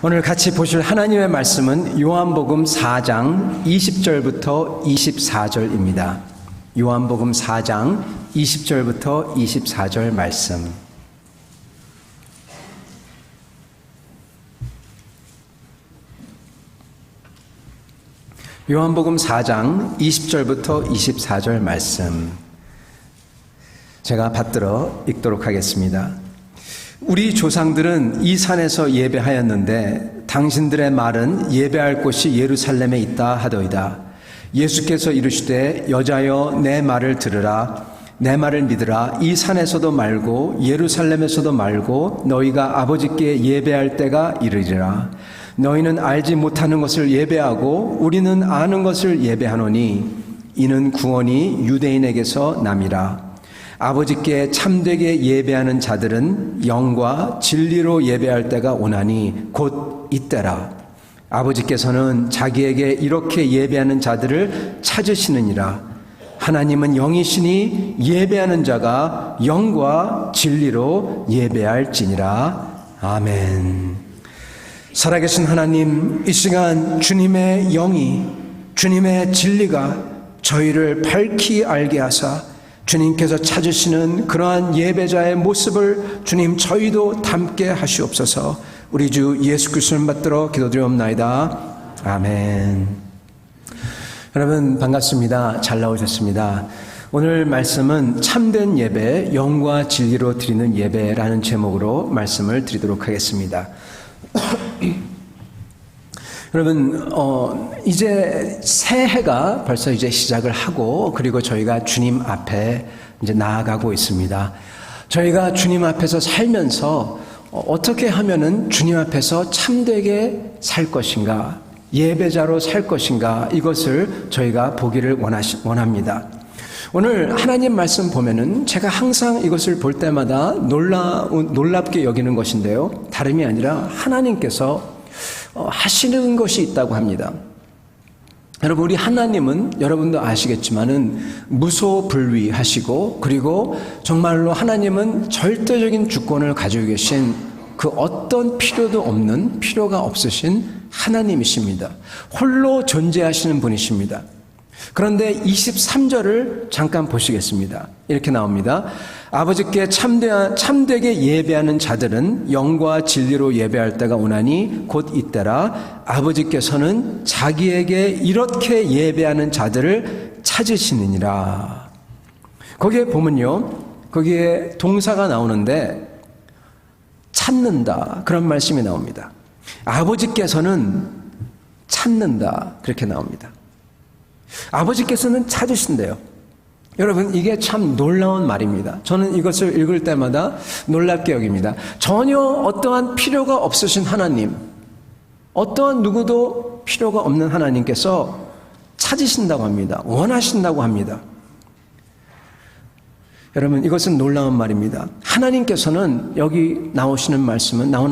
오늘 같이 보실 하나님의 말씀은 요한복음 4장 20절부터 24절입니다. 요한복음 4장 20절부터 24절 말씀. 요한복음 4장 20절부터 24절 말씀. 제가 받들어 읽도록 하겠습니다. 우리 조상들은 이 산에서 예배하였는데 당신들의 말은 예배할 곳이 예루살렘에 있다 하더이다. 예수께서 이르시되 여자여 내 말을 들으라. 내 말을 믿으라. 이 산에서도 말고 예루살렘에서도 말고 너희가 아버지께 예배할 때가 이르리라. 너희는 알지 못하는 것을 예배하고 우리는 아는 것을 예배하노니 이는 구원이 유대인에게서 남이라. 아버지께 참되게 예배하는 자들은 영과 진리로 예배할 때가 오나니 곧 이때라. 아버지께서는 자기에게 이렇게 예배하는 자들을 찾으시느니라. 하나님은 영이시니 예배하는 자가 영과 진리로 예배할지니라. 아멘. 살아계신 하나님, 이 시간 주님의 영이, 주님의 진리가 저희를 밝히 알게 하사 주님께서 찾으시는 그러한 예배자의 모습을 주님 저희도 닮게 하시옵소서. 우리 주 예수 그리스도를 받들어 기도드리옵나이다. 아멘. 여러분 반갑습니다. 잘 나오셨습니다. 오늘 말씀은 참된 예배, 영과 진리로 드리는 예배라는 제목으로 말씀을 드리도록 하겠습니다. 여러분, 이제 새해가 벌써 이제 시작을 하고, 그리고 저희가 주님 앞에 이제 나아가고 있습니다. 저희가 주님 앞에서 살면서 어떻게 하면은 주님 앞에서 참되게 살 것인가, 예배자로 살 것인가, 이것을 저희가 보기를 원합니다. 오늘 하나님 말씀 보면은 제가 항상 이것을 볼 때마다 놀랍게 여기는 것인데요. 다름이 아니라 하나님께서 하시는 것이 있다고 합니다. 여러분, 우리 하나님은 여러분도 아시겠지만은 무소불위하시고, 그리고 정말로 하나님은 절대적인 주권을 가지고 계신 그 어떤 필요가 없으신 하나님이십니다. 홀로 존재하시는 분이십니다. 그런데 23절을 잠깐 보시겠습니다. 이렇게 나옵니다. 아버지께 참되게 예배하는 자들은 영과 진리로 예배할 때가 오나니 곧 이때라. 아버지께서는 자기에게 이렇게 예배하는 자들을 찾으시느니라. 거기에 보면요, 거기에 동사가 나오는데 찾는다, 그런 말씀이 나옵니다. 아버지께서는 찾는다, 그렇게 나옵니다. 아버지께서는 찾으신대요. 여러분, 이게 참 놀라운 말입니다. 저는 이것을 읽을 때마다 놀랍게 여깁니다. 전혀 어떠한 필요가 없으신 하나님, 어떠한 누구도 필요가 없는 하나님께서 찾으신다고 합니다. 원하신다고 합니다. 여러분, 이것은 놀라운 말입니다. 하나님께서는 여기 나오는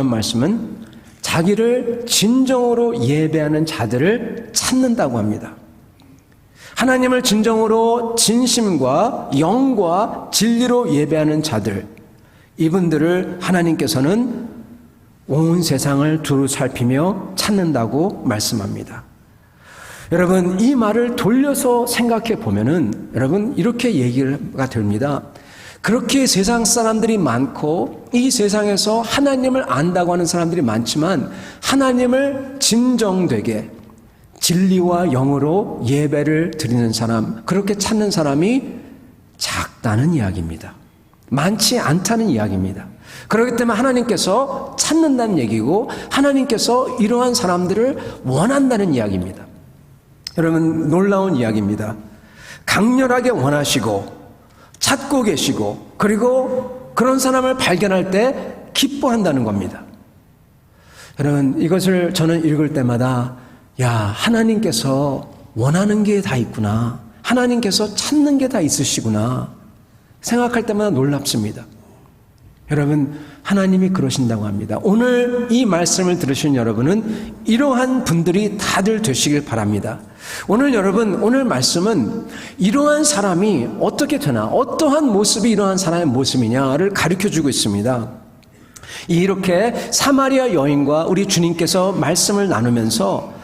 말씀은 자기를 진정으로 예배하는 자들을 찾는다고 합니다. 하나님을 진정으로 진심과 영과 진리로 예배하는 자들, 이분들을 하나님께서는 온 세상을 두루 살피며 찾는다고 말씀합니다. 여러분, 이 말을 돌려서 생각해 보면은 여러분 이렇게 얘기가 됩니다. 그렇게 세상 사람들이 많고 이 세상에서 하나님을 안다고 하는 사람들이 많지만 하나님을 진정되게 진리와 영으로 예배를 드리는 사람, 그렇게 찾는 사람이 작다는 이야기입니다. 많지 않다는 이야기입니다. 그렇기 때문에 하나님께서 찾는다는 얘기고 하나님께서 이러한 사람들을 원한다는 이야기입니다. 여러분, 놀라운 이야기입니다. 강렬하게 원하시고 찾고 계시고, 그리고 그런 사람을 발견할 때 기뻐한다는 겁니다. 여러분, 이것을 저는 읽을 때마다 하나님께서 원하는 게 다 있구나, 하나님께서 찾는 게 다 있으시구나 생각할 때마다 놀랍습니다. 여러분, 하나님이 그러신다고 합니다. 오늘 이 말씀을 들으신 여러분은 이러한 분들이 다들 되시길 바랍니다. 오늘 말씀은 이러한 사람이 어떻게 되나, 어떠한 모습이 이러한 사람의 모습이냐를 가르쳐주고 있습니다. 이렇게 사마리아 여인과 우리 주님께서 말씀을 나누면서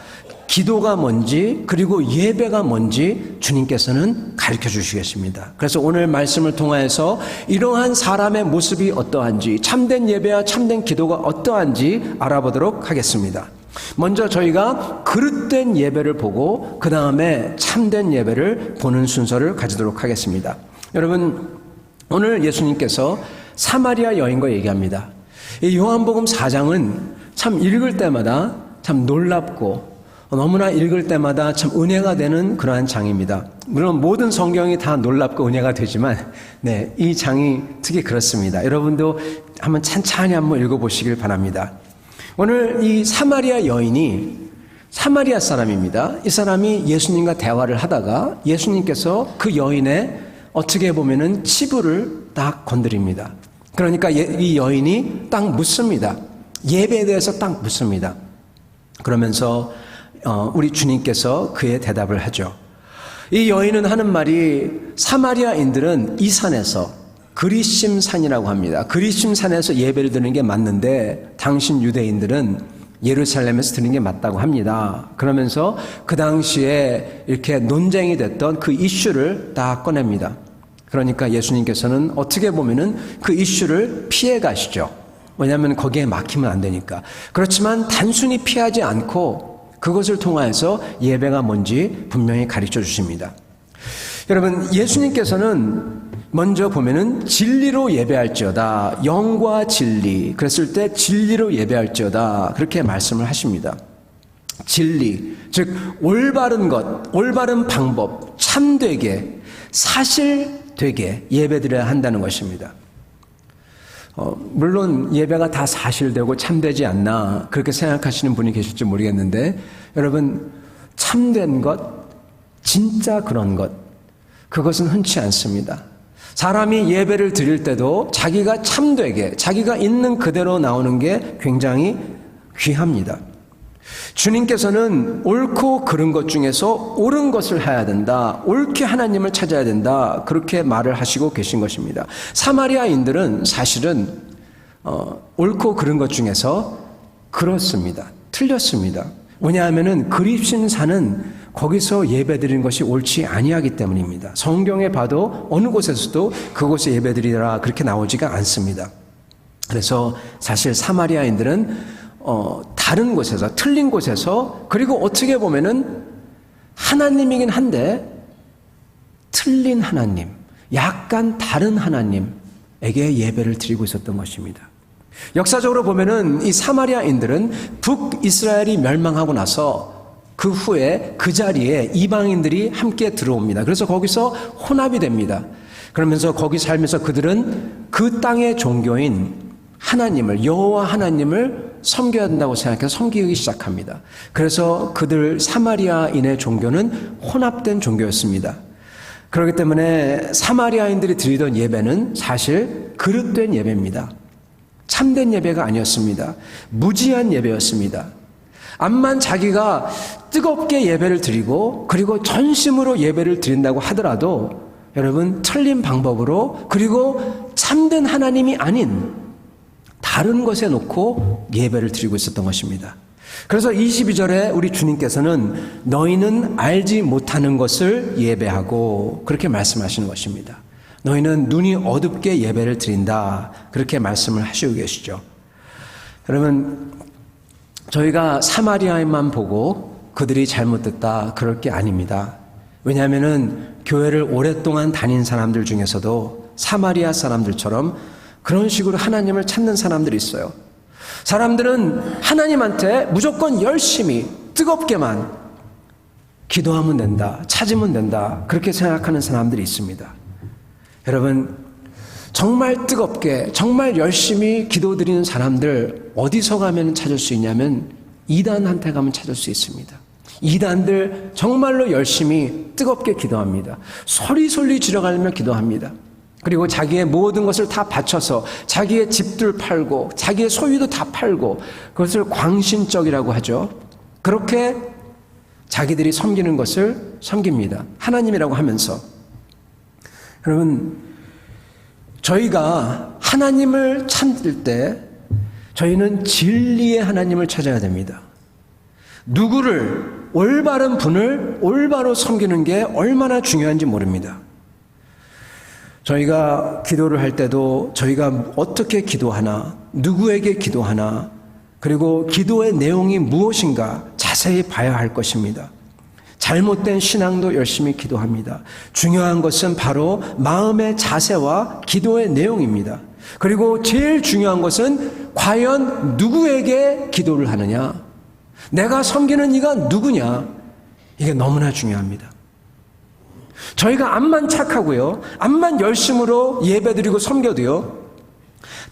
기도가 뭔지 그리고 예배가 뭔지 주님께서는 가르쳐 주시겠습니다. 그래서 오늘 말씀을 통하여서 이러한 사람의 모습이 어떠한지, 참된 예배와 참된 기도가 어떠한지 알아보도록 하겠습니다. 먼저 저희가 그릇된 예배를 보고 그 다음에 참된 예배를 보는 순서를 가지도록 하겠습니다. 여러분, 오늘 예수님께서 사마리아 여인과 얘기합니다. 이 요한복음 4장은 참 읽을 때마다 참 놀랍고 너무나 읽을 때마다 참 은혜가 되는 그러한 장입니다. 물론 모든 성경이 다 놀랍고 은혜가 되지만 이 장이 특히 그렇습니다. 여러분도 한번 찬찬히 한번 읽어보시길 바랍니다. 오늘 이 사마리아 여인이 사마리아 사람입니다. 이 사람이 예수님과 대화를 하다가 예수님께서 그 여인의 어떻게 보면은 치부를 딱 건드립니다. 그러니까 이 여인이 딱 묻습니다. 예배에 대해서 딱 묻습니다. 그러면서 우리 주님께서 그의 대답을 하죠. 이 여인은 하는 말이 사마리아인들은 이 산에서 그리심 산이라고 합니다. 그리심 산에서 예배를 드리는 게 맞는데 당신 유대인들은 예루살렘에서 드리는 게 맞다고 합니다. 그러면서 그 당시에 이렇게 논쟁이 됐던 그 이슈를 딱 꺼냅니다. 그러니까 예수님께서는 어떻게 보면은 그 이슈를 피해 가시죠. 왜냐하면 거기에 막히면 안 되니까. 그렇지만 단순히 피하지 않고 그것을 통하여서 예배가 뭔지 분명히 가르쳐 주십니다. 여러분, 예수님께서는 먼저 보면은 진리로 예배할지어다, 영과 진리, 그랬을 때 진리로 예배할지어다 그렇게 말씀을 하십니다. 진리, 즉 올바른 것, 올바른 방법, 참되게, 사실되게 예배드려야 한다는 것입니다. 물론 예배가 다 사실되고 참되지 않나 그렇게 생각하시는 분이 계실지 모르겠는데, 여러분, 참된 것, 진짜 그런 것, 그것은 흔치 않습니다. 사람이 예배를 드릴 때도 자기가 참되게, 자기가 있는 그대로 나오는 게 굉장히 귀합니다. 주님께서는 옳고 그른 것 중에서 옳은 것을 해야 된다, 옳게 하나님을 찾아야 된다, 그렇게 말을 하시고 계신 것입니다. 사마리아인들은 사실은 옳고 그른 것 중에서 그렇습니다. 틀렸습니다. 왜냐하면은 그리심산은 거기서 예배드리는 것이 옳지 아니하기 때문입니다. 성경에 봐도 어느 곳에서도 그곳에 예배드리라 그렇게 나오지가 않습니다. 그래서 사실 사마리아인들은 다른 곳에서, 틀린 곳에서, 그리고 어떻게 보면은 하나님이긴 한데 틀린 하나님, 약간 다른 하나님에게 예배를 드리고 있었던 것입니다. 역사적으로 보면은 이 사마리아인들은 북이스라엘이 멸망하고 나서 그 후에 그 자리에 이방인들이 함께 들어옵니다. 그래서 거기서 혼합이 됩니다. 그러면서 거기 살면서 그들은 그 땅의 종교인 하나님을, 여호와 하나님을 섬겨야 된다고 생각해서 섬기기 시작합니다. 그래서 그들 사마리아인의 종교는 혼합된 종교였습니다. 그렇기 때문에 사마리아인들이 드리던 예배는 사실 그릇된 예배입니다. 참된 예배가 아니었습니다. 무지한 예배였습니다. 암만 자기가 뜨겁게 예배를 드리고 그리고 전심으로 예배를 드린다고 하더라도 여러분, 틀린 방법으로, 그리고 참된 하나님이 아닌 다른 것에 놓고 예배를 드리고 있었던 것입니다. 그래서 22절에 우리 주님께서는 너희는 알지 못하는 것을 예배하고 그렇게 말씀하시는 것입니다. 너희는 눈이 어둡게 예배를 드린다, 그렇게 말씀을 하시고 계시죠. 여러분, 저희가 사마리아인만 보고 그들이 잘못됐다 그럴 게 아닙니다. 왜냐하면은 교회를 오랫동안 다닌 사람들 중에서도 사마리아 사람들처럼 그런 식으로 하나님을 찾는 사람들이 있어요. 사람들은 하나님한테 무조건 열심히 뜨겁게만 기도하면 된다, 찾으면 된다, 그렇게 생각하는 사람들이 있습니다. 여러분, 정말 뜨겁게, 정말 열심히 기도드리는 사람들 어디서 가면 찾을 수 있냐면 이단한테 가면 찾을 수 있습니다. 이단들 정말로 열심히 뜨겁게 기도합니다. 소리소리 지르가며 기도합니다. 그리고 자기의 모든 것을 다 바쳐서 자기의 집들 팔고 자기의 소유도 다 팔고 그것을 광신적이라고 하죠. 그렇게 자기들이 섬기는 것을 섬깁니다. 하나님이라고 하면서. 여러분, 저희가 하나님을 찾을 때 저희는 진리의 하나님을 찾아야 됩니다. 누구를, 올바른 분을 올바로 섬기는 게 얼마나 중요한지 모릅니다. 저희가 기도를 할 때도 저희가 어떻게 기도하나, 누구에게 기도하나, 그리고 기도의 내용이 무엇인가 자세히 봐야 할 것입니다. 잘못된 신앙도 열심히 기도합니다. 중요한 것은 바로 마음의 자세와 기도의 내용입니다. 그리고 제일 중요한 것은 과연 누구에게 기도를 하느냐, 내가 섬기는 이가 누구냐, 이게 너무나 중요합니다. 저희가 암만 착하고요, 암만 열심으로 예배드리고 섬겨도요,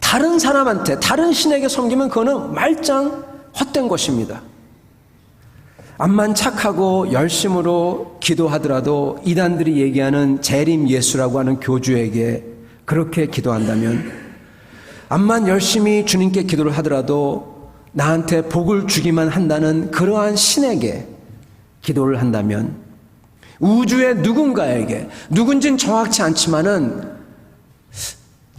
다른 사람한테, 다른 신에게 섬기면 그거는 말짱 헛된 것입니다. 암만 착하고 열심으로 기도하더라도 이단들이 얘기하는 재림 예수라고 하는 교주에게 그렇게 기도한다면, 암만 열심히 주님께 기도를 하더라도 나한테 복을 주기만 한다는 그러한 신에게 기도를 한다면, 우주의 누군가에게, 누군지는 정확치 않지만은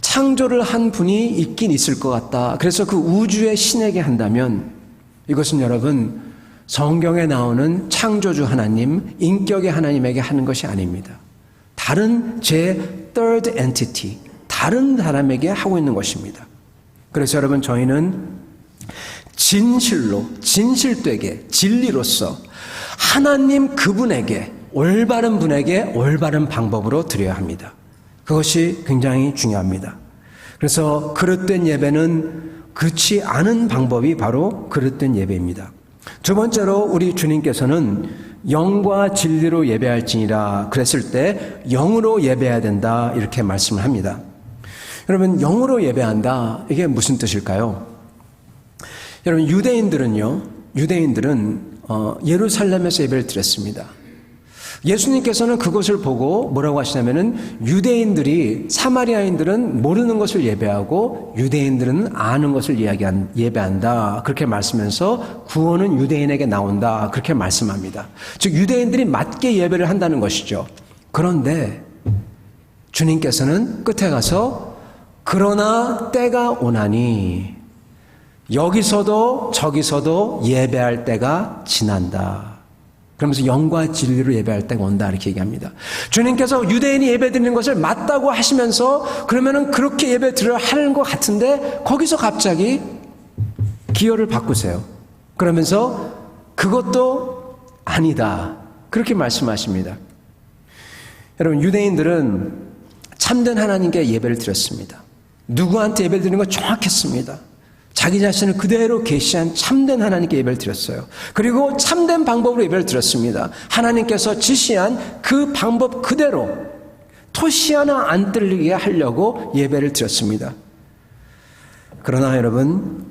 창조를 한 분이 있긴 있을 것 같다, 그래서 그 우주의 신에게 한다면, 이것은 여러분 성경에 나오는 창조주 하나님, 인격의 하나님에게 하는 것이 아닙니다. 다른 제 third entity, 다른 사람에게 하고 있는 것입니다. 그래서 여러분, 저희는 진실로, 진실되게, 진리로서 하나님 그분에게, 올바른 분에게 올바른 방법으로 드려야 합니다. 그것이 굉장히 중요합니다. 그래서 그릇된 예배는 그렇지 않은 방법이 바로 그릇된 예배입니다. 두 번째로 우리 주님께서는 영과 진리로 예배할지니라 그랬을 때 영으로 예배해야 된다, 이렇게 말씀을 합니다. 여러분, 영으로 예배한다, 이게 무슨 뜻일까요? 여러분, 유대인들은 예루살렘에서 예배를 드렸습니다. 예수님께서는 그것을 보고 뭐라고 하시냐면은, 유대인들이, 사마리아인들은 모르는 것을 예배하고 유대인들은 아는 것을 예배한다, 그렇게 말씀하면서 구원은 유대인에게 나온다, 그렇게 말씀합니다. 즉 유대인들이 맞게 예배를 한다는 것이죠. 그런데 주님께서는 끝에 가서 그러나 때가 오나니 여기서도 저기서도 예배할 때가 지난다, 그러면서 영과 진리로 예배할 때가 온다, 이렇게 얘기합니다. 주님께서 유대인이 예배드리는 것을 맞다고 하시면서 그러면은 그렇게 예배 드려야 하는 것 같은데 거기서 갑자기 기호를 바꾸세요. 그러면서 그것도 아니다, 그렇게 말씀하십니다. 여러분, 유대인들은 참된 하나님께 예배를 드렸습니다. 누구한테 예배를 드리는 건 정확했습니다. 자기 자신을 그대로 계시한 참된 하나님께 예배를 드렸어요. 그리고 참된 방법으로 예배를 드렸습니다. 하나님께서 지시한 그 방법 그대로 토시 하나 안 들리게 하려고 예배를 드렸습니다. 그러나 여러분,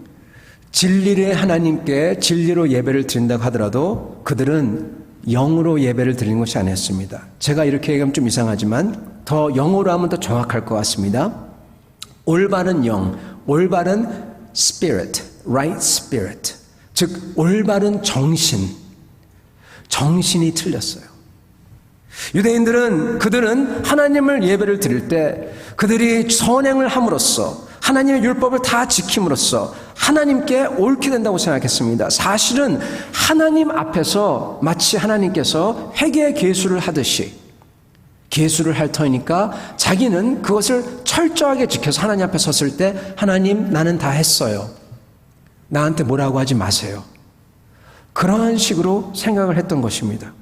진리의 하나님께 진리로 예배를 드린다고 하더라도 그들은 영으로 예배를 드리는 것이 아니었습니다. 제가 이렇게 얘기하면 좀 이상하지만 더 영어로 하면 더 정확할 것 같습니다. 올바른 영, 올바른 spirit, right spirit, 즉 올바른 정신이 틀렸어요. 그들은 하나님을 예배를 드릴 때 그들이 선행을 함으로써, 하나님의 율법을 다 지킴으로써 하나님께 옳게 된다고 생각했습니다. 사실은 하나님 앞에서 마치 하나님께서 회개 계수를 하듯이 계수를 할 터이니까 자기는 그것을 철저하게 지켜서 하나님 앞에 섰을 때, 하나님, 나는 다 했어요, 나한테 뭐라고 하지 마세요, 그러한 식으로 생각을 했던 것입니다.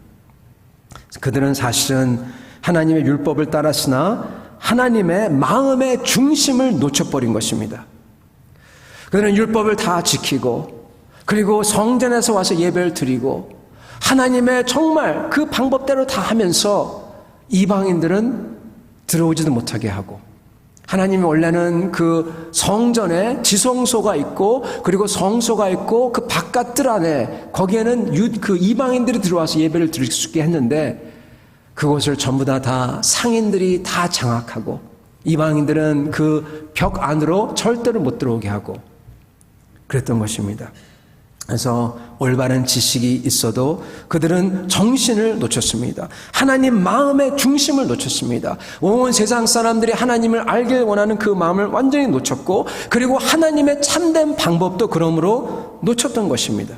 그들은 사실은 하나님의 율법을 따랐으나 하나님의 마음의 중심을 놓쳐버린 것입니다. 그들은 율법을 다 지키고 그리고 성전에서 와서 예배를 드리고 하나님의 정말 그 방법대로 다 하면서 이방인들은 들어오지도 못하게 하고, 하나님이 원래는 그 성전에 지성소가 있고 그리고 성소가 있고 그 바깥들 안에 거기에는 그 이방인들이 들어와서 예배를 드릴 수 있게 했는데 그것을 전부 다 상인들이 다 장악하고 이방인들은 그 벽 안으로 절대로 못 들어오게 하고 그랬던 것입니다. 그래서 올바른 지식이 있어도 그들은 정신을 놓쳤습니다. 하나님 마음의 중심을 놓쳤습니다. 온 세상 사람들이 하나님을 알길 원하는 그 마음을 완전히 놓쳤고, 그리고 하나님의 참된 방법도 그러므로 놓쳤던 것입니다.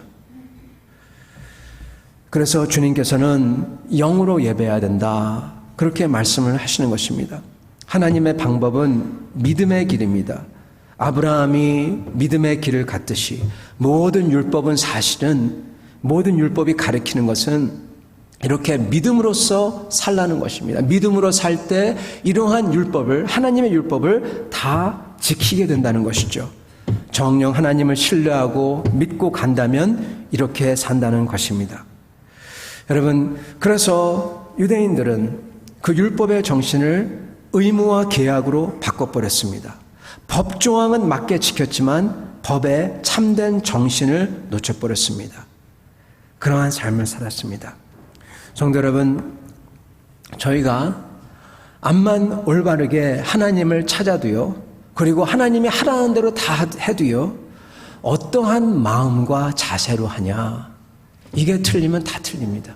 그래서 주님께서는 영으로 예배해야 된다, 그렇게 말씀을 하시는 것입니다. 하나님의 방법은 믿음의 길입니다. 아브라함이 믿음의 길을 갔듯이 모든 율법은 사실은, 모든 율법이 가리키는 것은 이렇게 믿음으로써 살라는 것입니다. 믿음으로 살 때 이러한 율법을, 하나님의 율법을 다 지키게 된다는 것이죠. 정녕 하나님을 신뢰하고 믿고 간다면 이렇게 산다는 것입니다. 여러분, 그래서 유대인들은 그 율법의 정신을 의무와 계약으로 바꿔버렸습니다. 법조항은 맞게 지켰지만 법의 참된 정신을 놓쳐버렸습니다. 그러한 삶을 살았습니다. 성도 여러분, 저희가 암만 올바르게 하나님을 찾아도요, 그리고 하나님이 하라는 대로 다 해도요, 어떠한 마음과 자세로 하냐, 이게 틀리면 다 틀립니다.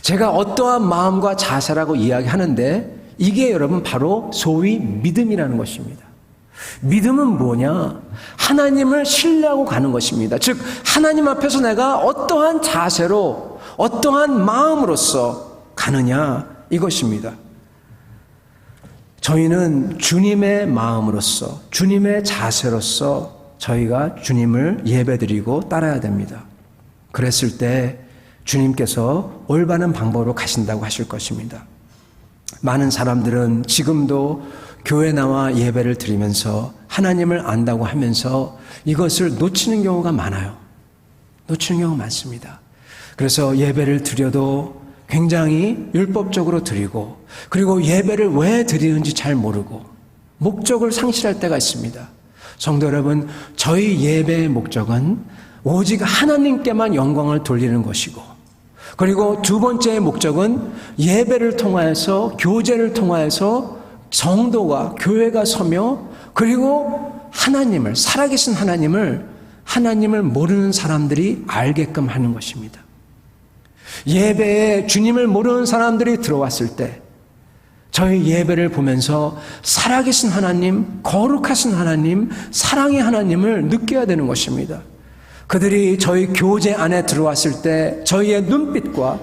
제가 어떠한 마음과 자세라고 이야기하는데 이게 여러분 바로 소위 믿음이라는 것입니다. 믿음은 뭐냐? 하나님을 신뢰하고 가는 것입니다. 즉 하나님 앞에서 내가 어떠한 자세로, 어떠한 마음으로서 가느냐, 이것입니다. 저희는 주님의 마음으로서, 주님의 자세로서 저희가 주님을 예배드리고 따라야 됩니다. 그랬을 때 주님께서 올바른 방법으로 가신다고 하실 것입니다. 많은 사람들은 지금도 교회 나와 예배를 드리면서 하나님을 안다고 하면서 이것을 놓치는 경우가 많아요. 놓치는 경우가 많습니다. 그래서 예배를 드려도 굉장히 율법적으로 드리고, 그리고 예배를 왜 드리는지 잘 모르고 목적을 상실할 때가 있습니다. 성도 여러분, 저희 예배의 목적은 오직 하나님께만 영광을 돌리는 것이고, 그리고 두 번째의 목적은 예배를 통하여서, 교제를 통하여서 성도가, 교회가 서며, 그리고 하나님을, 살아계신 하나님을 모르는 사람들이 알게끔 하는 것입니다. 예배에 주님을 모르는 사람들이 들어왔을 때 저희 예배를 보면서 살아계신 하나님, 거룩하신 하나님, 사랑의 하나님을 느껴야 되는 것입니다. 그들이 저희 교제 안에 들어왔을 때 저희의 눈빛과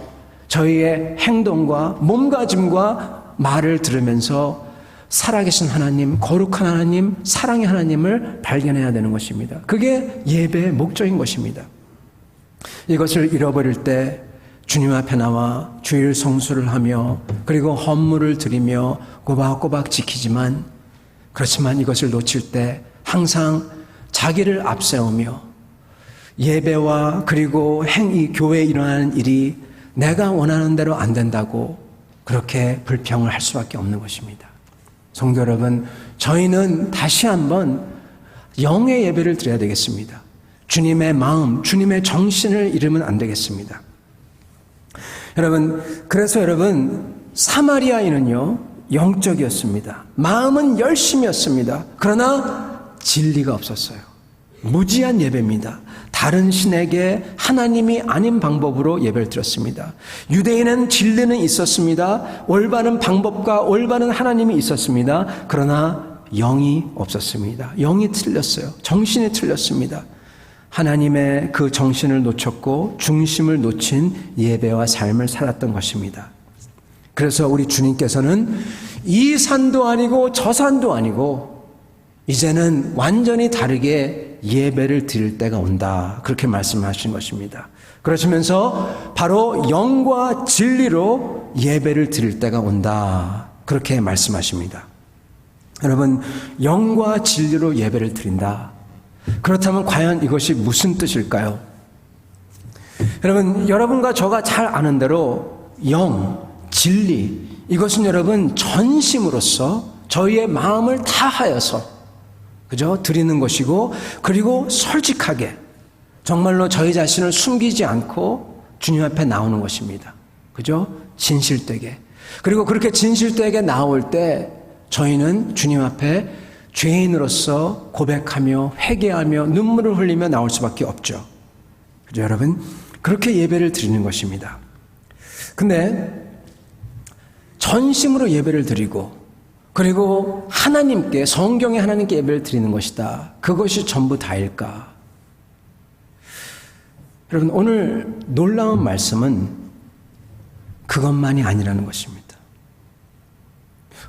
저희의 행동과 몸가짐과 말을 들으면서 살아계신 하나님, 거룩한 하나님, 사랑의 하나님을 발견해야 되는 것입니다. 그게 예배의 목적인 것입니다. 이것을 잃어버릴 때 주님 앞에 나와 주일 성수를 하며, 그리고 헌물을 드리며 꼬박꼬박 지키지만, 그렇지만 이것을 놓칠 때 항상 자기를 앞세우며 예배와 그리고 이 교회에 일어나는 일이 내가 원하는 대로 안 된다고 그렇게 불평을 할 수밖에 없는 것입니다. 성도 여러분, 저희는 다시 한번 영의 예배를 드려야 되겠습니다. 주님의 마음, 주님의 정신을 잃으면 안 되겠습니다. 여러분, 그래서 여러분, 사마리아인은요, 영적이었습니다. 마음은 열심이었습니다. 그러나 진리가 없었어요. 무지한 예배입니다. 다른 신에게 하나님이 아닌 방법으로 예배를 드렸습니다. 유대인은 진리는 있었습니다. 올바른 방법과 올바른 하나님이 있었습니다. 그러나 영이 없었습니다. 영이 틀렸어요. 정신이 틀렸습니다. 하나님의 그 정신을 놓쳤고 중심을 놓친 예배와 삶을 살았던 것입니다. 그래서 우리 주님께서는 이 산도 아니고 저 산도 아니고 이제는 완전히 다르게 예배를 드릴 때가 온다, 그렇게 말씀하신 것입니다. 그러시면서 바로 영과 진리로 예배를 드릴 때가 온다, 그렇게 말씀하십니다. 여러분, 영과 진리로 예배를 드린다. 그렇다면 과연 이것이 무슨 뜻일까요? 여러분, 여러분과 저가 잘 아는 대로 영, 진리, 이것은 여러분 전심으로서 저희의 마음을 다하여서 그죠? 드리는 것이고, 그리고 솔직하게 정말로 저희 자신을 숨기지 않고 주님 앞에 나오는 것입니다. 그죠? 진실되게. 그리고 그렇게 진실되게 나올 때 저희는 주님 앞에 죄인으로서 고백하며 회개하며 눈물을 흘리며 나올 수밖에 없죠. 그죠, 여러분? 그렇게 예배를 드리는 것입니다. 근데 전심으로 예배를 드리고 그리고 하나님께, 성경에 하나님께 예배를 드리는 것이다. 그것이 전부 다일까? 여러분, 오늘 놀라운 말씀은 그것만이 아니라는 것입니다.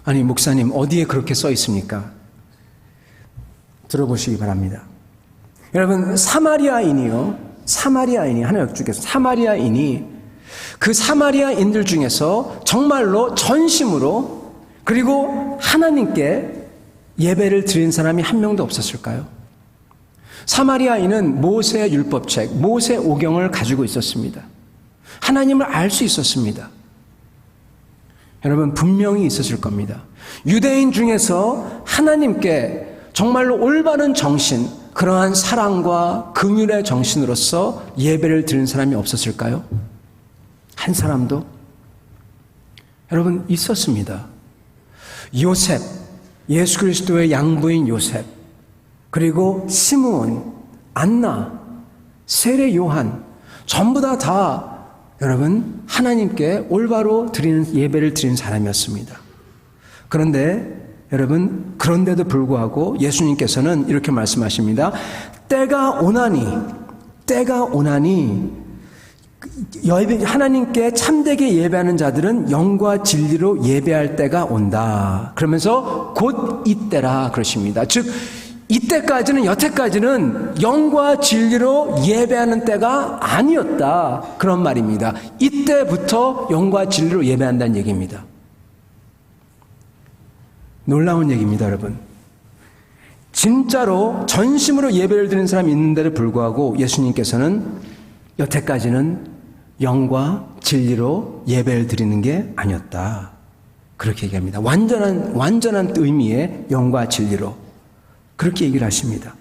아니, 목사님, 어디에 그렇게 써 있습니까? 들어보시기 바랍니다. 여러분, 사마리아인이 하나 역주께서 사마리아인이 그 사마리아인들 중에서 정말로 전심으로 그리고 하나님께 예배를 드린 사람이 한 명도 없었을까요? 사마리아인은 모세의 율법책, 모세 오경을 가지고 있었습니다. 하나님을 알 수 있었습니다. 여러분, 분명히 있었을 겁니다. 유대인 중에서 하나님께 정말로 올바른 정신, 그러한 사랑과 긍휼의 정신으로서 예배를 드리는 사람이 없었을까요? 한 사람도? 여러분, 있었습니다. 요셉, 예수 그리스도의 양부인 요셉, 그리고 시므온, 안나, 세례 요한, 전부 다 여러분 하나님께 올바로 드리는 예배를 드리는 사람이었습니다. 그런데 여러분, 그런데도 불구하고 예수님께서는 이렇게 말씀하십니다. 때가 오나니 하나님께 참되게 예배하는 자들은 영과 진리로 예배할 때가 온다. 그러면서 곧 이때라 그러십니다. 즉 이때까지는, 여태까지는 영과 진리로 예배하는 때가 아니었다. 그런 말입니다. 이때부터 영과 진리로 예배한다는 얘기입니다. 놀라운 얘기입니다, 여러분. 진짜로 전심으로 예배를 드리는 사람이 있는데도 불구하고 예수님께서는 여태까지는 영과 진리로 예배를 드리는 게 아니었다. 그렇게 얘기합니다. 완전한 의미의 영과 진리로. 그렇게 얘기를 하십니다.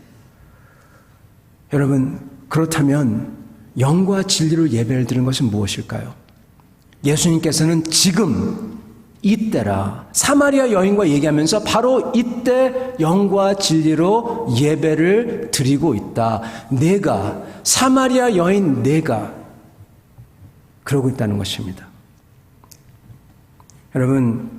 여러분, 그렇다면 영과 진리로 예배를 드리는 것은 무엇일까요? 예수님께서는 지금 이때라, 사마리아 여인과 얘기하면서 바로 이때 영과 진리로 예배를 드리고 있다. 내가, 사마리아 여인 내가 그러고 있다는 것입니다. 여러분,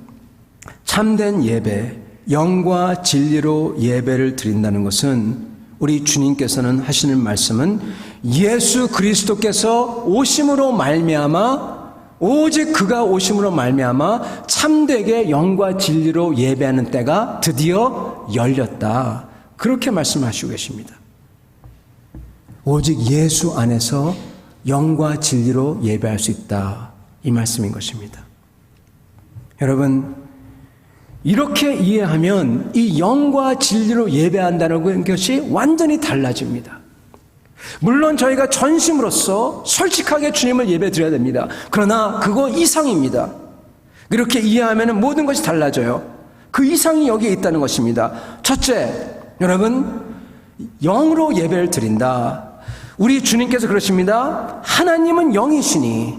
참된 예배, 영과 진리로 예배를 드린다는 것은 우리 주님께서는 하시는 말씀은 예수 그리스도께서 오심으로 말미암아, 오직 그가 오심으로 말미암아 참되게 영과 진리로 예배하는 때가 드디어 열렸다. 그렇게 말씀하시고 계십니다. 오직 예수 안에서 영과 진리로 예배할 수 있다. 이 말씀인 것입니다. 여러분, 이렇게 이해하면 이 영과 진리로 예배한다는 것이 완전히 달라집니다. 물론 저희가 전심으로서 솔직하게 주님을 예배드려야 됩니다. 그러나 그거 이상입니다. 이렇게 이해하면 모든 것이 달라져요. 그 이상이 여기에 있다는 것입니다. 첫째, 여러분, 영으로 예배를 드린다. 우리 주님께서 그러십니다. 하나님은 영이시니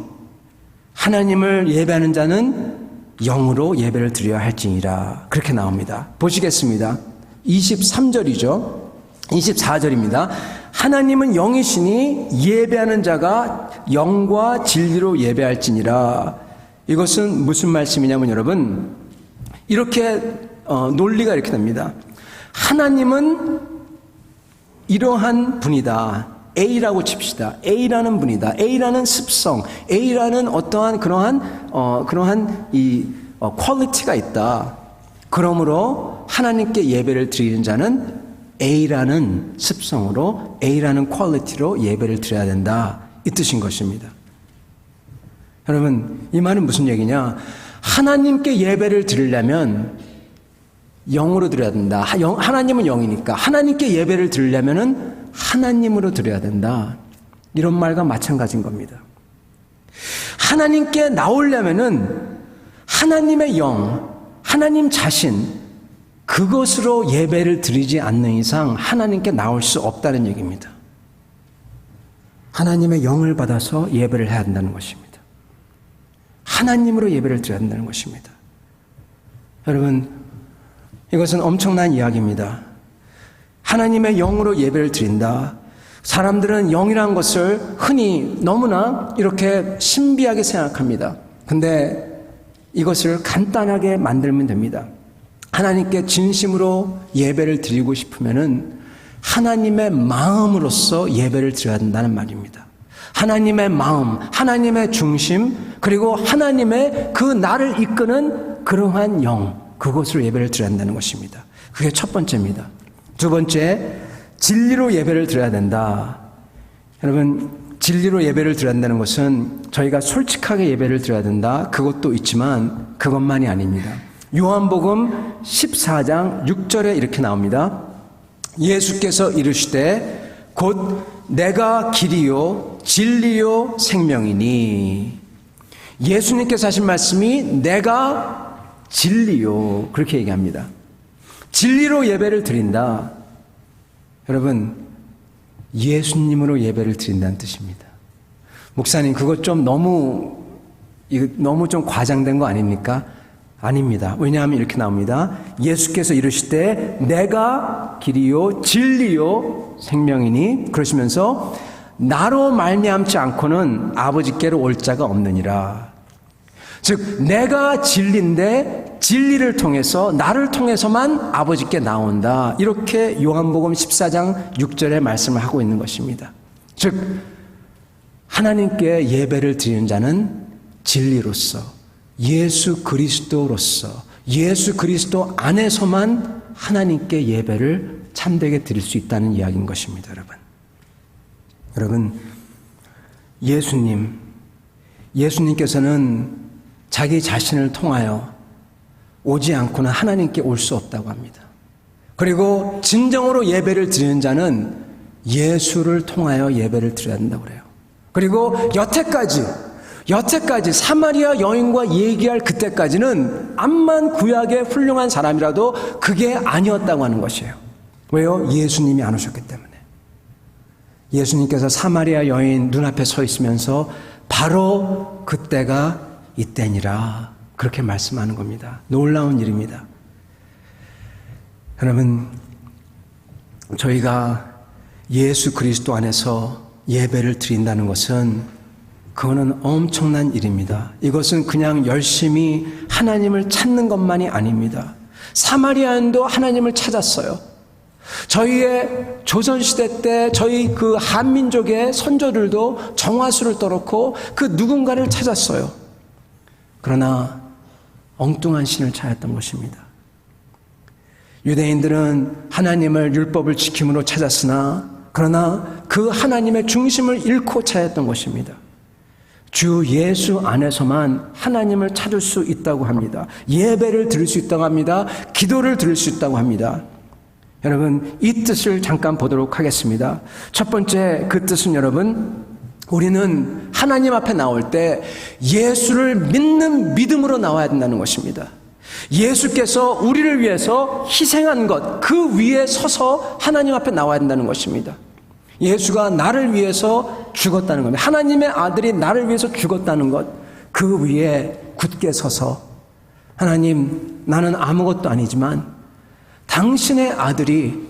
하나님을 예배하는 자는 영으로 예배를 드려야 할지니라. 그렇게 나옵니다. 보시겠습니다. 23절이죠. 24절입니다. 하나님은 영이시니 예배하는 자가 영과 진리로 예배할지니라. 이것은 무슨 말씀이냐면 여러분, 이렇게 논리가 이렇게 됩니다. 하나님은 이러한 분이다. A라고 칩시다. A라는 분이다. A라는 습성, A라는 어떠한 그러한 이 퀄리티가 있다. 그러므로 하나님께 예배를 드리는 자는 A라는 습성으로, A라는 퀄리티로 예배를 드려야 된다. 이 뜻인 것입니다. 여러분, 이 말은 무슨 얘기냐? 하나님께 예배를 드리려면 영으로 드려야 된다. 하나님은 영이니까 하나님께 예배를 드리려면은 하나님으로 드려야 된다. 이런 말과 마찬가지인 겁니다. 하나님께 나오려면은 하나님의 영, 하나님 자신, 그것으로 예배를 드리지 않는 이상 하나님께 나올 수 없다는 얘기입니다. 하나님의 영을 받아서 예배를 해야 한다는 것입니다. 하나님으로 예배를 드려야 한다는 것입니다. 여러분, 이것은 엄청난 이야기입니다. 하나님의 영으로 예배를 드린다. 사람들은 영이라는 것을 흔히 너무나 이렇게 신비하게 생각합니다. 근데 이것을 간단하게 만들면 됩니다. 하나님께 진심으로 예배를 드리고 싶으면은 하나님의 마음으로서 예배를 드려야 된다는 말입니다. 하나님의 마음, 하나님의 중심, 그리고 하나님의 그 나를 이끄는 그러한 영, 그것으로 예배를 드려야 한다는 것입니다. 그게 첫 번째입니다. 두 번째, 진리로 예배를 드려야 된다. 여러분, 진리로 예배를 드려야 한다는 것은 저희가 솔직하게 예배를 드려야 된다. 그것도 있지만 그것만이 아닙니다. 요한복음 14장 6절에 이렇게 나옵니다. 예수께서 이르시되 곧 내가 길이요 진리요 생명이니. 예수님께서 하신 말씀이 내가 진리요, 그렇게 얘기합니다. 진리로 예배를 드린다. 여러분, 예수님으로 예배를 드린다는 뜻입니다. 목사님, 그것 좀 너무 좀 과장된 거 아닙니까? 아닙니다. 왜냐하면 이렇게 나옵니다. 예수께서 이르시되 내가 길이요 진리요 생명이니, 그러시면서 나로 말미암지 않고는 아버지께로 올 자가 없느니라. 즉 내가 진리인데 진리를 통해서, 나를 통해서만 아버지께 나온다. 이렇게 요한복음 14장 6절에 말씀을 하고 있는 것입니다. 즉 하나님께 예배를 드리는 자는 진리로서, 예수 그리스도로서, 예수 그리스도 안에서만 하나님께 예배를 참되게 드릴 수 있다는 이야기인 것입니다. 여러분, 예수님께서는 자기 자신을 통하여 오지 않고는 하나님께 올 수 없다고 합니다. 그리고 진정으로 예배를 드리는 자는 예수를 통하여 예배를 드려야 된다고 그래요. 그리고 여태까지 사마리아 여인과 얘기할 그때까지는 암만 구약의 훌륭한 사람이라도 그게 아니었다고 하는 것이에요. 왜요? 예수님이 안 오셨기 때문에. 예수님께서 사마리아 여인 눈앞에 서 있으면서 바로 그때가 이때니라, 그렇게 말씀하는 겁니다. 놀라운 일입니다. 여러분, 저희가 예수 그리스도 안에서 예배를 드린다는 것은 그거는 엄청난 일입니다. 이것은 그냥 열심히 하나님을 찾는 것만이 아닙니다. 사마리아인도 하나님을 찾았어요. 저희의 조선시대 때 저희 그 한민족의 선조들도 정화수를 떠놓고 그 누군가를 찾았어요. 그러나 엉뚱한 신을 찾았던 것입니다. 유대인들은 하나님을 율법을 지킴으로 찾았으나 그러나 그 하나님의 중심을 잃고 찾았던 것입니다. 주 예수 안에서만 하나님을 찾을 수 있다고 합니다. 예배를 드릴 수 있다고 합니다. 기도를 드릴 수 있다고 합니다. 여러분, 이 뜻을 잠깐 보도록 하겠습니다. 첫 번째, 그 뜻은 여러분, 우리는 하나님 앞에 나올 때 예수를 믿는 믿음으로 나와야 된다는 것입니다. 예수께서 우리를 위해서 희생한 것, 그 위에 서서 하나님 앞에 나와야 된다는 것입니다. 예수가 나를 위해서 죽었다는 겁니다. 하나님의 아들이 나를 위해서 죽었다는 것, 그 위에 굳게 서서 하나님, 나는 아무것도 아니지만 당신의 아들이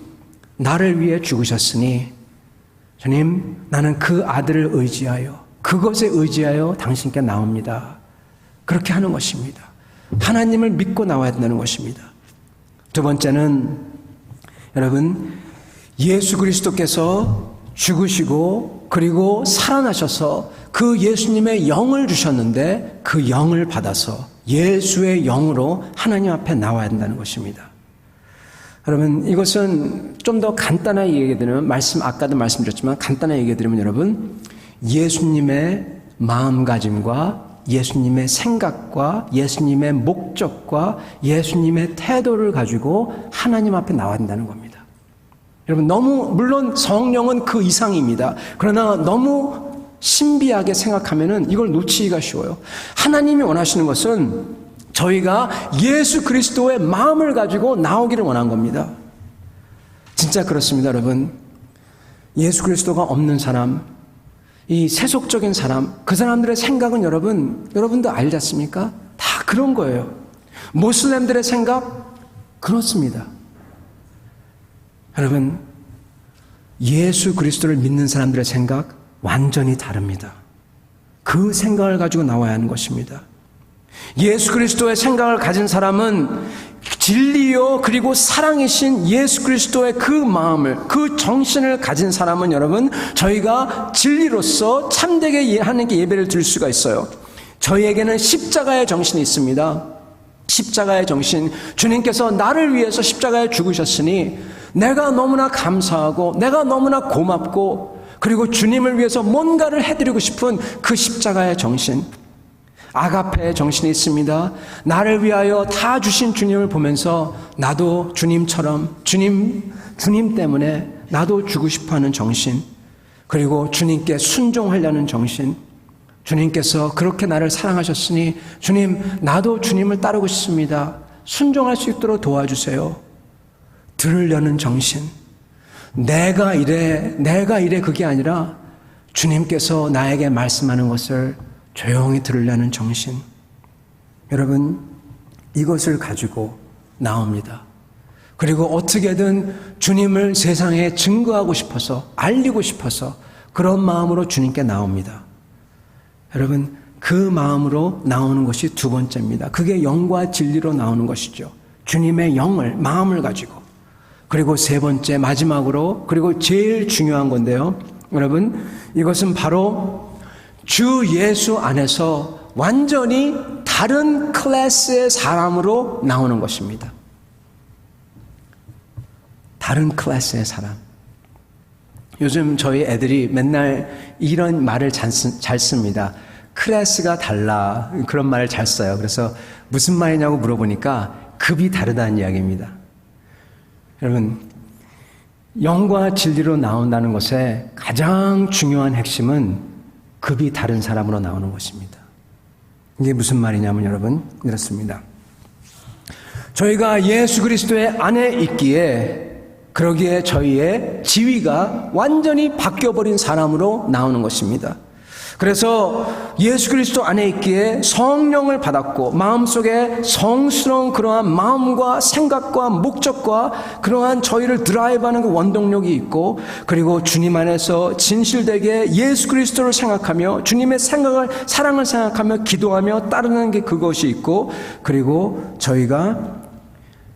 나를 위해 죽으셨으니 주님, 나는 그 아들을 의지하여, 그것에 의지하여 당신께 나옵니다. 그렇게 하는 것입니다. 하나님을 믿고 나와야 된다는 것입니다. 두 번째는 여러분, 예수 그리스도께서 죽으시고 그리고 살아나셔서 그 예수님의 영을 주셨는데 그 영을 받아서 예수의 영으로 하나님 앞에 나와야 된다는 것입니다. 여러분, 이것은 좀 더 간단하게 얘기해드리면, 아까도 말씀드렸지만 간단하게 얘기해드리면 여러분, 예수님의 마음가짐과 예수님의 생각과 예수님의 목적과 예수님의 태도를 가지고 하나님 앞에 나와야 된다는 겁니다. 여러분, 물론 성령은 그 이상입니다. 그러나 너무 신비하게 생각하면은 이걸 놓치기가 쉬워요. 하나님이 원하시는 것은 저희가 예수 그리스도의 마음을 가지고 나오기를 원한 겁니다. 진짜 그렇습니다, 여러분. 예수 그리스도가 없는 사람, 이 세속적인 사람, 그 사람들의 생각은 여러분도 알지 않습니까? 다 그런 거예요. 모슬렘들의 생각, 그렇습니다. 여러분, 예수 그리스도를 믿는 사람들의 생각 완전히 다릅니다. 그 생각을 가지고 나와야 하는 것입니다. 예수 그리스도의 생각을 가진 사람은 진리요 그리고 사랑이신 예수 그리스도의 그 마음을, 그 정신을 가진 사람은 여러분, 저희가 진리로서 참되게 하나님께 예배를 드릴 수가 있어요. 저희에게는 십자가의 정신이 있습니다. 십자가의 정신, 주님께서 나를 위해서 십자가에 죽으셨으니 내가 너무나 감사하고 내가 너무나 고맙고 그리고 주님을 위해서 뭔가를 해드리고 싶은 그 십자가의 정신, 아가페의 정신이 있습니다. 나를 위하여 다 주신 주님을 보면서 나도 주님처럼 주님 때문에 나도 주고 싶어하는 정신, 그리고 주님께 순종하려는 정신, 주님께서 그렇게 나를 사랑하셨으니 주님, 나도 주님을 따르고 싶습니다. 순종할 수 있도록 도와주세요. 들으려는 정신, 내가 이래 그게 아니라 주님께서 나에게 말씀하는 것을 조용히 들으려는 정신. 여러분, 이것을 가지고 나옵니다. 그리고 어떻게든 주님을 세상에 증거하고 싶어서, 알리고 싶어서 그런 마음으로 주님께 나옵니다. 여러분, 그 마음으로 나오는 것이 두 번째입니다. 그게 영과 진리로 나오는 것이죠. 주님의 영을, 마음을 가지고. 그리고 세 번째, 마지막으로, 그리고 제일 중요한 건데요. 여러분, 이것은 바로 주 예수 안에서 완전히 다른 클래스의 사람으로 나오는 것입니다. 다른 클래스의 사람. 요즘 저희 애들이 맨날 이런 말을 잘 씁니다. 클래스가 달라. 그런 말을 잘 써요. 그래서 무슨 말이냐고 물어보니까 급이 다르다는 이야기입니다. 여러분, 영과 진리로 나온다는 것의 가장 중요한 핵심은 급이 다른 사람으로 나오는 것입니다. 이게 무슨 말이냐면 여러분, 이렇습니다. 저희가 예수 그리스도의 안에 있기에 그러기에 저희의 지위가 완전히 바뀌어버린 사람으로 나오는 것입니다. 그래서 예수 그리스도 안에 있기에 성령을 받았고 마음속에 성스러운 그러한 마음과 생각과 목적과 그러한 저희를 드라이브하는 그 원동력이 있고, 그리고 주님 안에서 진실되게 예수 그리스도를 생각하며 주님의 생각을, 사랑을 생각하며 기도하며 따르는 게 그것이 있고, 그리고 저희가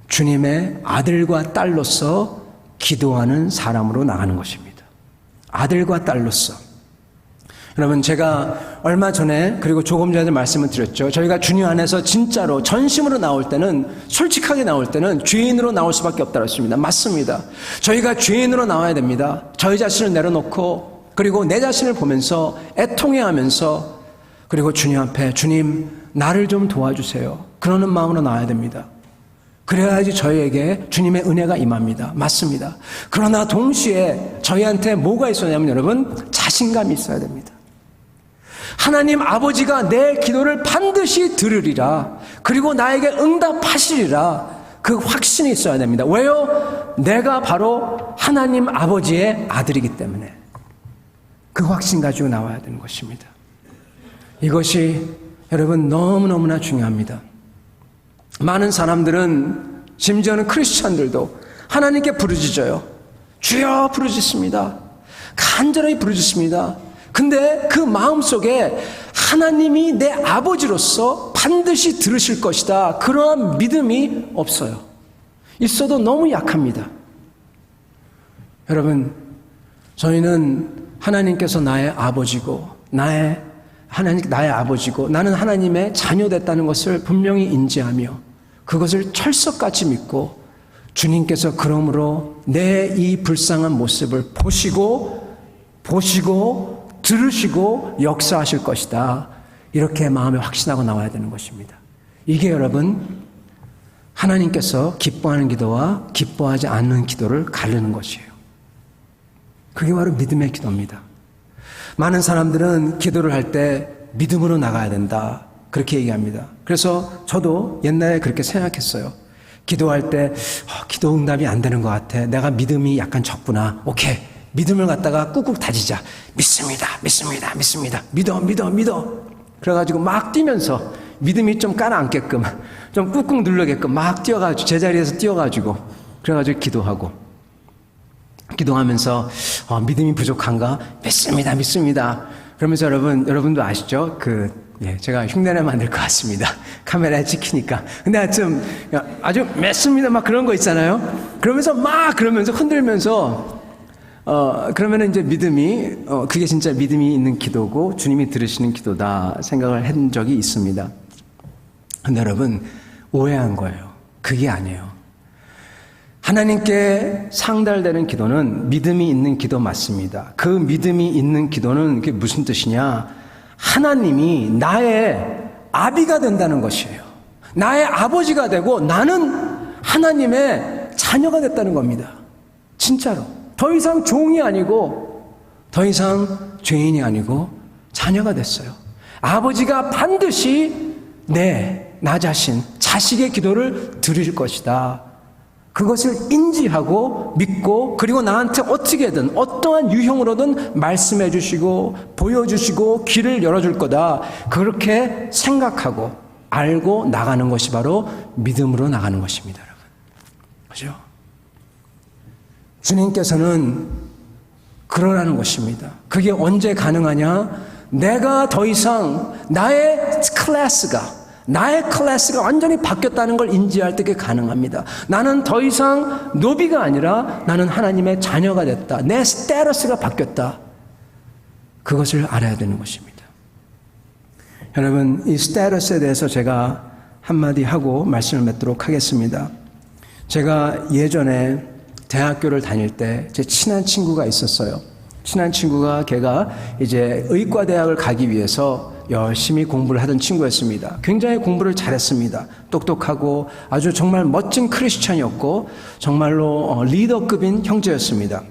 주님의 아들과 딸로서 기도하는 사람으로 나가는 것입니다. 아들과 딸로서. 여러분, 제가 얼마 전에, 그리고 조금 전에 말씀을 드렸죠. 저희가 주님 안에서 진짜로 전심으로 나올 때는, 솔직하게 나올 때는 죄인으로 나올 수밖에 없다고 했습니다. 맞습니다. 저희가 죄인으로 나와야 됩니다. 저희 자신을 내려놓고, 그리고 내 자신을 보면서 애통해하면서, 그리고 주님 앞에 주님, 나를 좀 도와주세요. 그러는 마음으로 나와야 됩니다. 그래야지 저희에게 주님의 은혜가 임합니다. 맞습니다. 그러나 동시에 저희한테 뭐가 있어야냐면 여러분, 자신감이 있어야 됩니다. 하나님 아버지가 내 기도를 반드시 들으리라. 그리고 나에게 응답하시리라. 그 확신이 있어야 됩니다. 왜요? 내가 바로 하나님 아버지의 아들이기 때문에. 그 확신 가지고 나와야 되는 것입니다. 이것이 여러분 너무너무나 중요합니다. 많은 사람들은, 심지어는 크리스찬들도 하나님께 부르짖어요. 주여 부르짖습니다. 간절히 부르짖습니다. 근데 그 마음속에 하나님이 내 아버지로서 반드시 들으실 것이다, 그러한 믿음이 없어요. 있어도 너무 약합니다. 여러분, 저희는 하나님께서 나의 아버지고 나의 아버지고 나는 하나님의 자녀됐다는 것을 분명히 인지하며 그것을 철석같이 믿고, 주님께서 그러므로 내 이 불쌍한 모습을 보시고 들으시고 역사하실 것이다, 이렇게 마음에 확신하고 나와야 되는 것입니다. 이게 여러분, 하나님께서 기뻐하는 기도와 기뻐하지 않는 기도를 가르는 것이에요. 그게 바로 믿음의 기도입니다. 많은 사람들은 기도를 할 때 믿음으로 나가야 된다, 그렇게 얘기합니다. 그래서 저도 옛날에 그렇게 생각했어요. 기도할 때 기도 응답이 안 되는 것 같아. 내가 믿음이 약간 적구나. 오케이, 믿음을 갖다가 꾹꾹 다지자. 믿습니다. 믿어. 그래가지고 막 뛰면서 믿음이 좀 깔아앉게끔, 좀 꾹꾹 누르게끔 막 뛰어가지고, 제자리에서 뛰어가지고, 그래가지고 기도하면서 믿음이 부족한가? 믿습니다, 믿습니다. 그러면서 여러분도 아시죠? 제가 흉내내 만들 것 같습니다. 카메라에 찍히니까. 근데 하여튼, 아주 맺습니다. 막 그런 거 있잖아요. 그러면서 흔들면서, 그러면은 이제 믿음이, 그게 진짜 믿음이 있는 기도고 주님이 들으시는 기도다 생각을 한 적이 있습니다. 근데 여러분, 오해한 거예요. 그게 아니에요. 하나님께 상달되는 기도는 믿음이 있는 기도 맞습니다. 그 믿음이 있는 기도는 그게 무슨 뜻이냐? 하나님이 나의 아비가 된다는 것이에요. 나의 아버지가 되고 나는 하나님의 자녀가 됐다는 겁니다. 진짜로. 더 이상 종이 아니고 더 이상 죄인이 아니고 자녀가 됐어요. 아버지가 반드시 나 자신, 자식의 기도를 들으실 것이다. 그것을 인지하고 믿고 그리고 나한테 어떻게든 어떠한 유형으로든 말씀해 주시고 보여주시고 길을 열어줄 거다. 그렇게 생각하고 알고 나가는 것이 바로 믿음으로 나가는 것입니다. 여러분. 그죠? 주님께서는 그러라는 것입니다. 그게 언제 가능하냐? 내가 더 이상 나의 클래스가 완전히 바뀌었다는 걸 인지할 때 그게 가능합니다. 나는 더 이상 노비가 아니라 나는 하나님의 자녀가 됐다. 내 스테이터스가 바뀌었다. 그것을 알아야 되는 것입니다. 여러분, 이 스테이터스에 대해서 제가 한마디 하고 말씀을 맺도록 하겠습니다. 제가 예전에 대학교를 다닐 때 제 친한 친구가 있었어요. 친한 친구가 걔가 이제 의과대학을 가기 위해서 열심히 공부를 하던 친구였습니다. 굉장히 공부를 잘했습니다. 똑똑하고 아주 정말 멋진 크리스천이었고 정말로 리더급인 형제였습니다.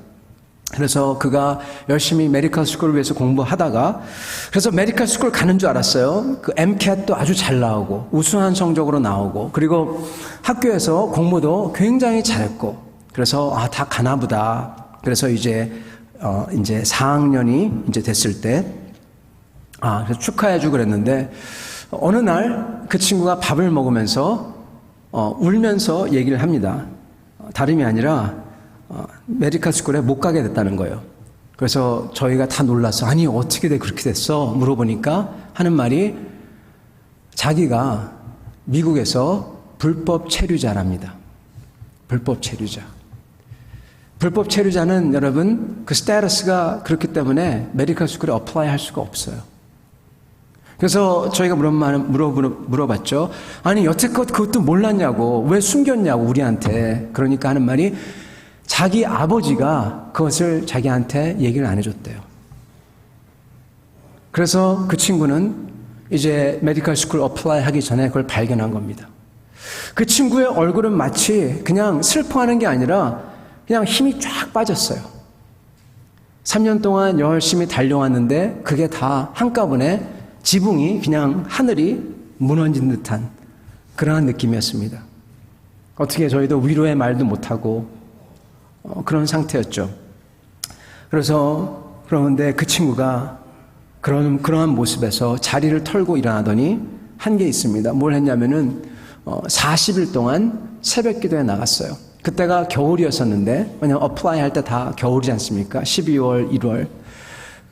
그래서 그가 열심히 메디컬 스쿨을 위해서 공부하다가 그래서 메디컬 스쿨 가는 줄 알았어요. 그 MCAT도 아주 잘 나오고 우수한 성적으로 나오고 그리고 학교에서 공부도 굉장히 잘했고 그래서 다 가나 보다. 그래서 이제 4학년이 이제 됐을 때 그래서 축하해주고 그랬는데, 어느 날 그 친구가 밥을 먹으면서, 울면서 얘기를 합니다. 다름이 아니라, 메디컬 스쿨에 못 가게 됐다는 거예요. 그래서 저희가 다 놀라서, 아니, 어떻게 그렇게 됐어? 물어보니까 하는 말이, 자기가 미국에서 불법 체류자랍니다. 불법 체류자. 불법 체류자는 여러분, 그 스테이터스가 그렇기 때문에 메디컬 스쿨에 어플라이 할 수가 없어요. 그래서 저희가 물어봤죠. 아니, 여태껏 그것도 몰랐냐고, 왜 숨겼냐고, 우리한테. 그러니까 하는 말이 자기 아버지가 그것을 자기한테 얘기를 안 해줬대요. 그래서 그 친구는 이제 메디컬 스쿨 어플라이 하기 전에 그걸 발견한 겁니다. 그 친구의 얼굴은 마치 그냥 슬퍼하는 게 아니라 그냥 힘이 쫙 빠졌어요. 3년 동안 열심히 달려왔는데 그게 다 한꺼번에 지붕이 그냥 하늘이 무너진 듯한 그러한 느낌이었습니다. 어떻게 저희도 위로의 말도 못하고 그런 상태였죠. 그런데 그 친구가 그러한 모습에서 자리를 털고 일어나더니 한 게 있습니다. 뭘 했냐면은 40일 동안 새벽 기도에 나갔어요. 그때가 겨울이었었는데, 왜냐면 어플라이 할 때 다 겨울이지 않습니까? 12월, 1월.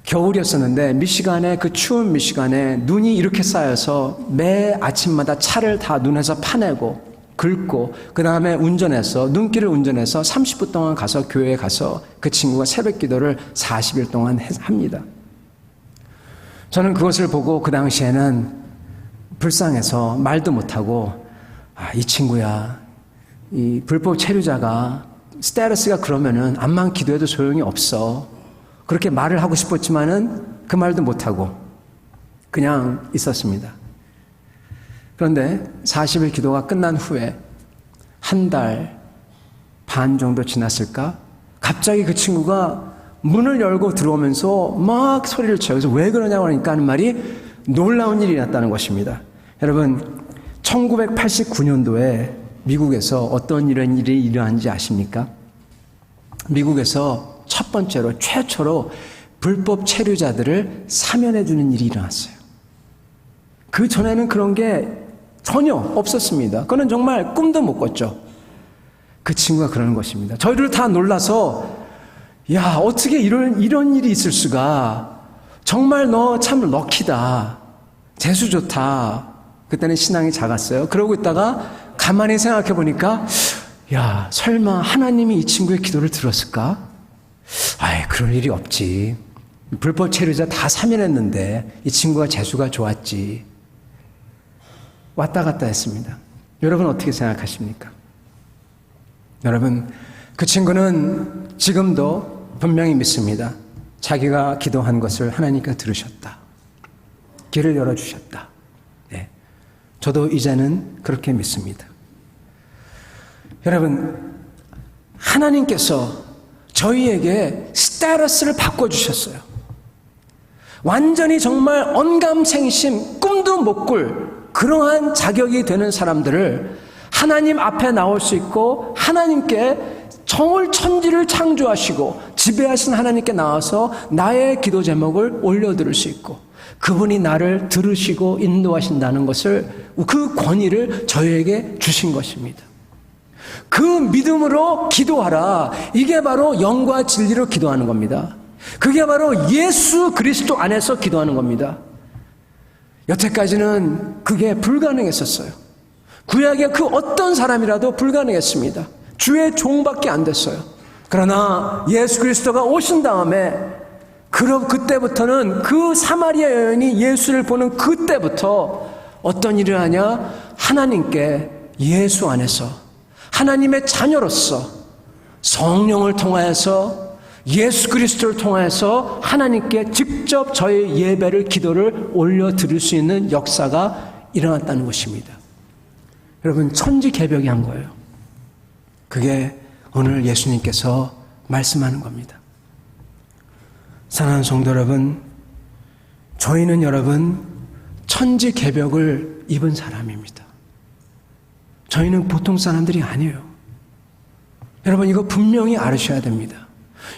겨울이었었는데 미시간에 그 추운 미시간에 눈이 이렇게 쌓여서 매 아침마다 차를 다 눈에서 파내고 긁고 그 다음에 운전해서 눈길을 운전해서 30분 동안 가서 교회에 가서 그 친구가 새벽 기도를 40일 동안 합니다. 저는 그것을 보고 그 당시에는 불쌍해서 말도 못하고 이 친구야, 이 불법 체류자가 스테이터스가 그러면은 암만 기도해도 소용이 없어. 그렇게 말을 하고 싶었지만은 그 말도 못하고 그냥 있었습니다. 그런데 40일 기도가 끝난 후에 한 달 반 정도 지났을까? 갑자기 그 친구가 문을 열고 들어오면서 막 소리를 쳐요. 그래서 왜 그러냐고 하니까 하는 말이 놀라운 일이 났다는 것입니다. 여러분, 1989년도에 미국에서 어떤 이런 일이 일어난지 아십니까? 미국에서 첫 번째로 최초로 불법 체류자들을 사면해 주는 일이 일어났어요. 그 전에는 그런 게 전혀 없었습니다. 그거는 정말 꿈도 못 꿨죠. 그 친구가 그러는 것입니다. 저희들 다 놀라서 야, 어떻게 이런 일이 있을 수가. 정말 너 참 럭키다. 재수 좋다. 그때는 신앙이 작았어요. 그러고 있다가 가만히 생각해 보니까, 야, 설마 하나님이 이 친구의 기도를 들었을까? 아이, 그럴 일이 없지. 불법 체류자 다 사면했는데 이 친구가 재수가 좋았지. 왔다 갔다 했습니다. 여러분 어떻게 생각하십니까? 여러분, 그 친구는 지금도 분명히 믿습니다. 자기가 기도한 것을 하나님께서 들으셨다. 길을 열어주셨다. 네. 저도 이제는 그렇게 믿습니다. 여러분, 하나님께서 저희에게 스테러스를 바꿔주셨어요. 완전히 정말 언감생심, 꿈도 못 꿀 그러한 자격이 되는 사람들을 하나님 앞에 나올 수 있고 하나님께 정월 천지를 창조하시고 지배하신 하나님께 나와서 나의 기도 제목을 올려드릴 수 있고 그분이 나를 들으시고 인도하신다는 것을, 그 권위를 저희에게 주신 것입니다. 그 믿음으로 기도하라. 이게 바로 영과 진리로 기도하는 겁니다. 그게 바로 예수 그리스도 안에서 기도하는 겁니다. 여태까지는 그게 불가능했었어요. 구약의 그 어떤 사람이라도 불가능했습니다. 주의 종밖에 안 됐어요. 그러나 예수 그리스도가 오신 다음에 그때부터는 그 사마리아 여인이 예수를 보는 그때부터 어떤 일을 하냐? 하나님께 예수 안에서 하나님의 자녀로서 성령을 통하여서 예수 그리스도를 통해서 하나님께 직접 저의 예배를, 기도를 올려드릴 수 있는 역사가 일어났다는 것입니다. 여러분, 천지개벽이 한 거예요. 그게 오늘 예수님께서 말씀하는 겁니다. 사랑하는 성도 여러분, 저희는 여러분 천지개벽을 입은 사람입니다. 저희는 보통 사람들이 아니에요. 여러분, 이거 분명히 알으셔야 됩니다.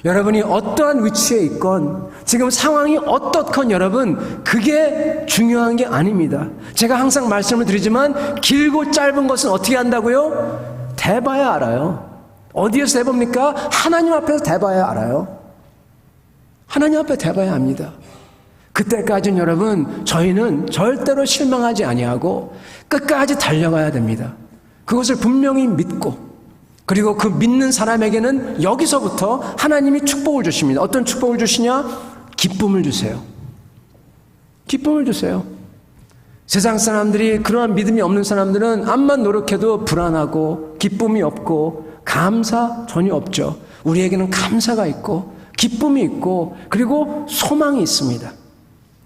여러분이 어떠한 위치에 있건 지금 상황이 어떻건 여러분 그게 중요한 게 아닙니다. 제가 항상 말씀을 드리지만 길고 짧은 것은 어떻게 한다고요? 대봐야 알아요. 어디에서 대봅니까? 하나님 앞에서 대봐야 알아요. 하나님 앞에 대봐야 합니다. 그때까지는 여러분 저희는 절대로 실망하지 아니하고 끝까지 달려가야 됩니다. 그것을 분명히 믿고, 그리고 그 믿는 사람에게는 여기서부터 하나님이 축복을 주십니다. 어떤 축복을 주시냐? 기쁨을 주세요. 기쁨을 주세요. 세상 사람들이, 그러한 믿음이 없는 사람들은 암만 노력해도 불안하고 기쁨이 없고 감사 전혀 없죠. 우리에게는 감사가 있고 기쁨이 있고 그리고 소망이 있습니다.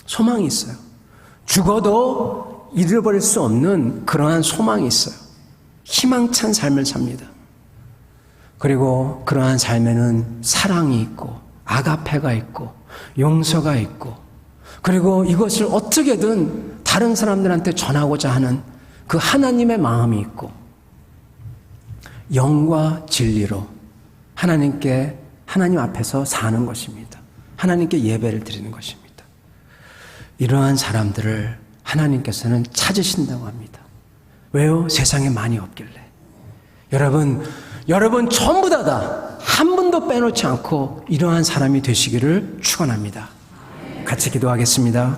소망이 있어요. 죽어도 잃어버릴 수 없는 그러한 소망이 있어요. 희망찬 삶을 삽니다. 그리고 그러한 삶에는 사랑이 있고 아가페가 있고 용서가 있고, 그리고 이것을 어떻게든 다른 사람들한테 전하고자 하는 그 하나님의 마음이 있고, 영과 진리로 하나님 앞에서 사는 것입니다. 하나님께 예배를 드리는 것입니다. 이러한 사람들을 하나님께서는 찾으신다고 합니다. 왜요? 세상에 많이 없길래. 여러분 전부 다 한 분도 빼놓지 않고 이러한 사람이 되시기를 축원합니다. 같이 기도하겠습니다.